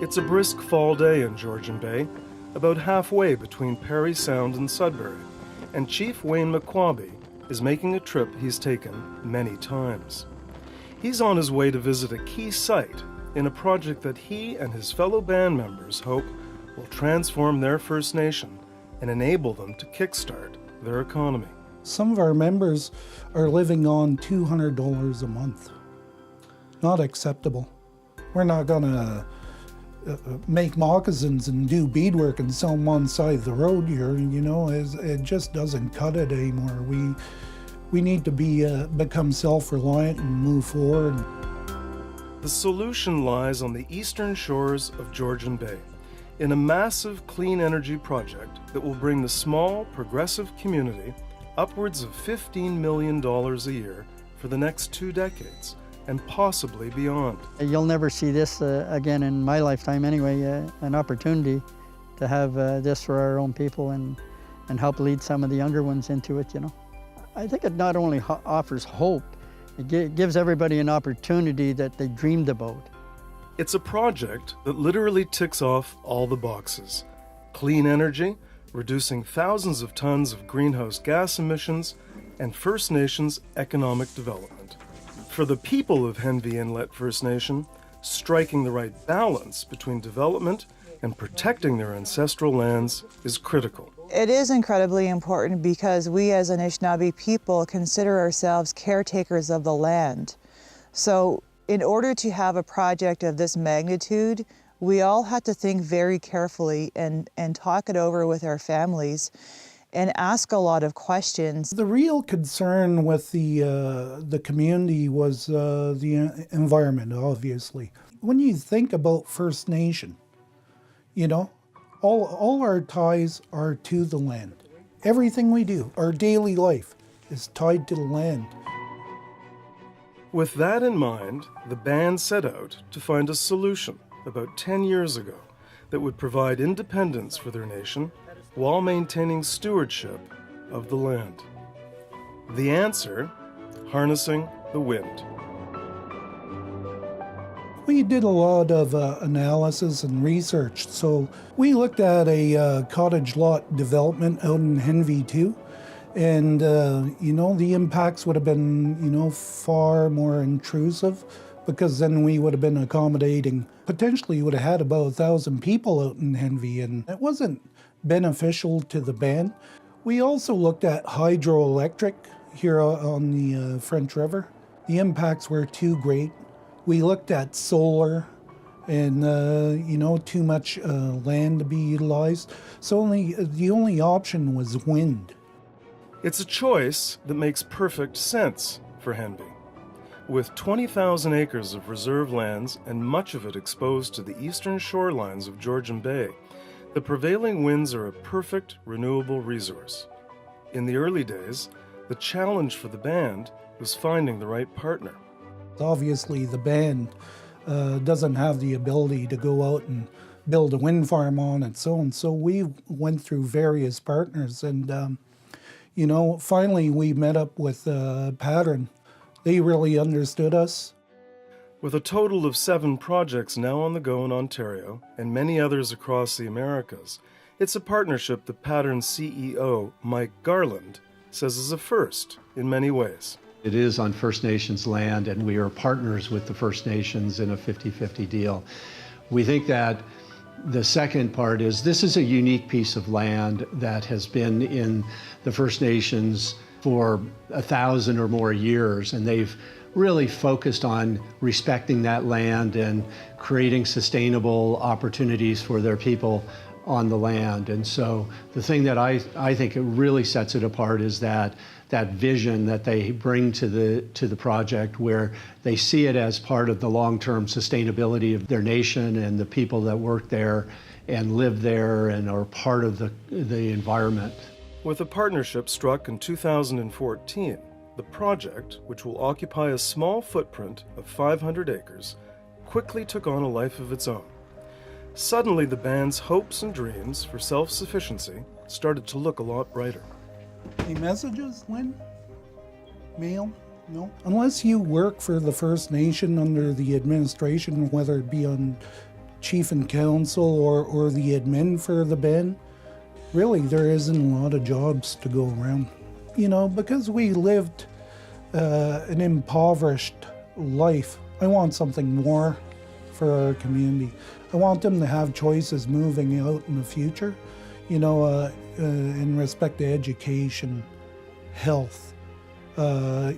It's a brisk fall day in Georgian Bay, about halfway between Parry Sound and Sudbury, and Chief Wayne McQuaby is making a trip he's taken many times. He's on his way to visit a key site in a project that he and his fellow band members hope will transform their First Nation and enable them to kickstart their economy. Some of our members are living on $200 a month. Not acceptable. We're not gonna make moccasins and do beadwork and sell them on the side of the road here, you know. It just doesn't cut it anymore. We need to become self-reliant and move forward. The solution lies on the eastern shores of Georgian Bay, in a massive clean energy project that will bring the small, progressive community upwards of $15 million a year for the next 2 decades, and possibly beyond. You'll never see this again in my lifetime anyway, an opportunity to have this for our own people and help lead some of the younger ones into it, you know. I think it not only offers hope, it gives everybody an opportunity that they dreamed about. It's a project that literally ticks off all the boxes. Clean energy, reducing thousands of tons of greenhouse gas emissions, and First Nations economic development. For the people of Henvey Inlet First Nation, striking the right balance between development and protecting their ancestral lands is critical. It is incredibly important because we as Anishinaabe people consider ourselves caretakers of the land. So in order to have a project of this magnitude, we all had to think very carefully and talk it over with our families and ask a lot of questions. The real concern with the community was the environment, obviously. When you think about First Nation, you know, all our ties are to the land. Everything we do, our daily life, is tied to the land. With that in mind, the band set out to find a solution about 10 years ago that would provide independence for their nation while maintaining stewardship of the land. The answer, harnessing the wind. We did a lot of analysis and research. So we looked at a cottage lot development out in Henvey too. And, you know, the impacts would have been, you know, far more intrusive, because then we would have been accommodating, potentially would have had about 1,000 people out in Henvey, and it wasn't beneficial to the band. We also looked at hydroelectric here on the French River. The impacts were too great. We looked at solar and, you know, too much land to be utilized. So the only option was wind. It's a choice that makes perfect sense for Henvey. With 20,000 acres of reserve lands and much of it exposed to the eastern shorelines of Georgian Bay, the prevailing winds are a perfect renewable resource. In the early days, the challenge for the band was finding the right partner. Obviously, the band doesn't have the ability to go out and build a wind farm on its own, so we went through various partners, and you know, finally we met up with Pattern. They really understood us. With a total of 7 projects now on the go in Ontario and many others across the Americas, it's a partnership that Pattern's CEO, Mike Garland, says is a first in many ways. It is on First Nations land, and we are partners with the First Nations in a 50-50 deal. We think that the second part is this is a unique piece of land that has been in the First Nations for 1,000 or more years, and they've really focused on respecting that land and creating sustainable opportunities for their people on the land. And so the thing that I think it really sets it apart is that vision that they bring to the project, where they see it as part of the long-term sustainability of their nation and the people that work there and live there and are part of the environment. With a partnership struck in 2014, the project, which will occupy a small footprint of 500 acres, quickly took on a life of its own. Suddenly, the band's hopes and dreams for self-sufficiency started to look a lot brighter. Any messages, Lynn? Mail? No? Unless you work for the First Nation under the administration, whether it be on chief and council or the admin for the band, really there isn't a lot of jobs to go around. You know, because we lived an impoverished life, I want something more for our community. I want them to have choices moving out in the future, you know, in respect to education, health,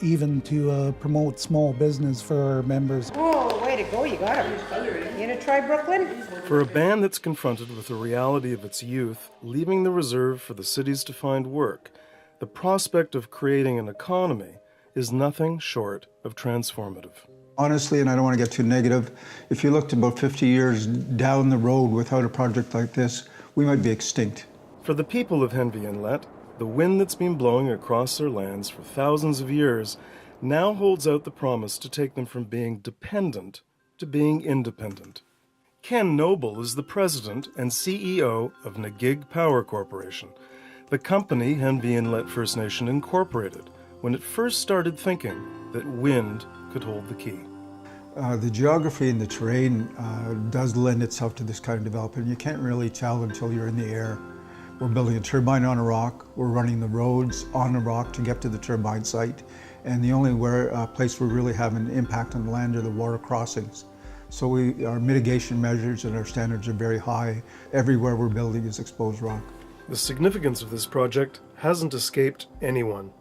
even to promote small business for our members. Oh, way to go, you got him. You gonna try Brooklyn? For a band that's confronted with the reality of its youth leaving the reserve for the cities to find work, the prospect of creating an economy is nothing short of transformative. Honestly, and I don't want to get too negative, if you looked about 50 years down the road without a project like this, we might be extinct. For the people of Henvey Inlet, the wind that's been blowing across their lands for thousands of years now holds out the promise to take them from being dependent to being independent. Ken Noble is the president and CEO of Nigig Power Corporation, the company Henvey Inlet First Nation incorporated when it first started thinking that wind could hold the key. The geography and the terrain does lend itself to this kind of development. You can't really tell until you're in the air. We're building a turbine on a rock. We're running the roads on a rock to get to the turbine site. And the only place we really have an impact on the land are the water crossings. So our mitigation measures and our standards are very high. Everywhere we're building is exposed rock. The significance of this project hasn't escaped anyone.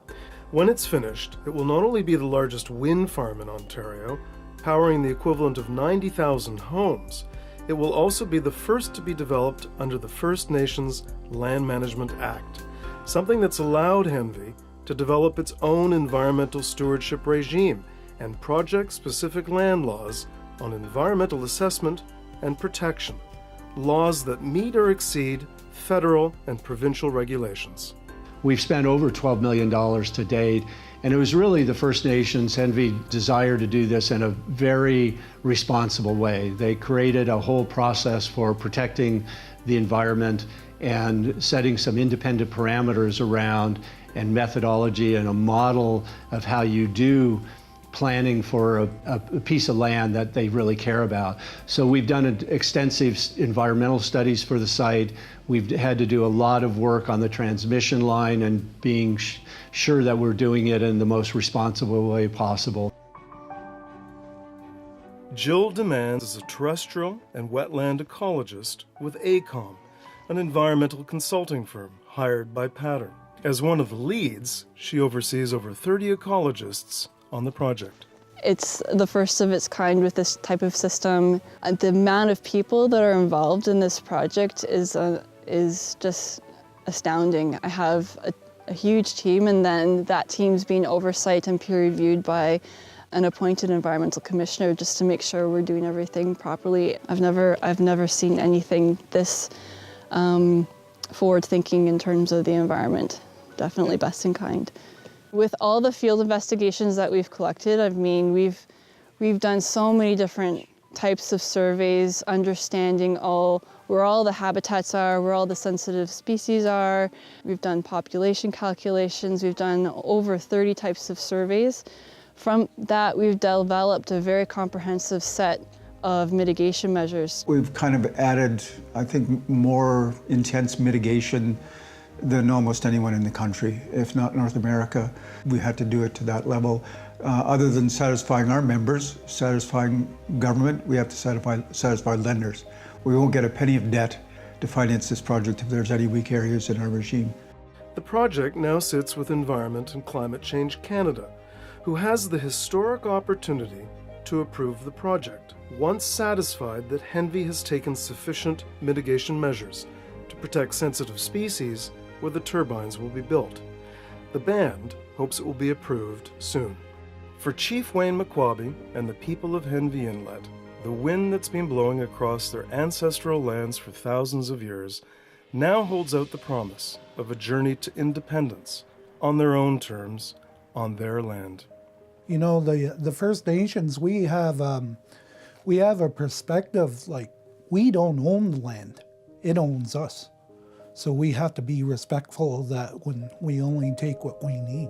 When it's finished, it will not only be the largest wind farm in Ontario, powering the equivalent of 90,000 homes, it will also be the first to be developed under the First Nations Land Management Act, something that's allowed Henvey to develop its own environmental stewardship regime and project-specific land laws on environmental assessment and protection, laws that meet or exceed federal and provincial regulations. We've spent over $12 million to date, and it was really the First Nations Henvey desire to do this in a very responsible way. They created a whole process for protecting the environment and setting some independent parameters around and methodology and a model of how you do planning for a piece of land that they really care about. So we've done extensive environmental studies for the site. We've had to do a lot of work on the transmission line and being sure that we're doing it in the most responsible way possible. Jill Demands is a terrestrial and wetland ecologist with AECOM, an environmental consulting firm hired by Pattern. As one of the leads, she oversees over 30 ecologists on the project. It's the first of its kind with this type of system. The amount of people that are involved in this project is just astounding. I have a huge team, and then that team's being oversight and peer reviewed by an appointed environmental commissioner just to make sure we're doing everything properly. I've never seen anything this forward thinking in terms of the environment. Definitely best in kind. With all the field investigations that we've collected, I mean, we've done so many different types of surveys, understanding where all the habitats are, where all the sensitive species are. We've done population calculations. We've done over 30 types of surveys. From that, we've developed a very comprehensive set of mitigation measures. We've kind of added, I think, more intense mitigation than almost anyone in the country, if not North America. We had to do it to that level. Other than satisfying our members, satisfying government, we have to satisfy lenders. We won't get a penny of debt to finance this project if there's any weak areas in our regime. The project now sits with Environment and Climate Change Canada, who has the historic opportunity to approve the project, once satisfied that Henvey has taken sufficient mitigation measures to protect sensitive species where the turbines will be built. The band hopes it will be approved soon. For Chief Wayne McQuabbie and the people of Henvey Inlet, the wind that's been blowing across their ancestral lands for thousands of years now holds out the promise of a journey to independence on their own terms, on their land. You know, the First Nations, we have a perspective like we don't own the land, it owns us. So we have to be respectful of that when we only take what we need.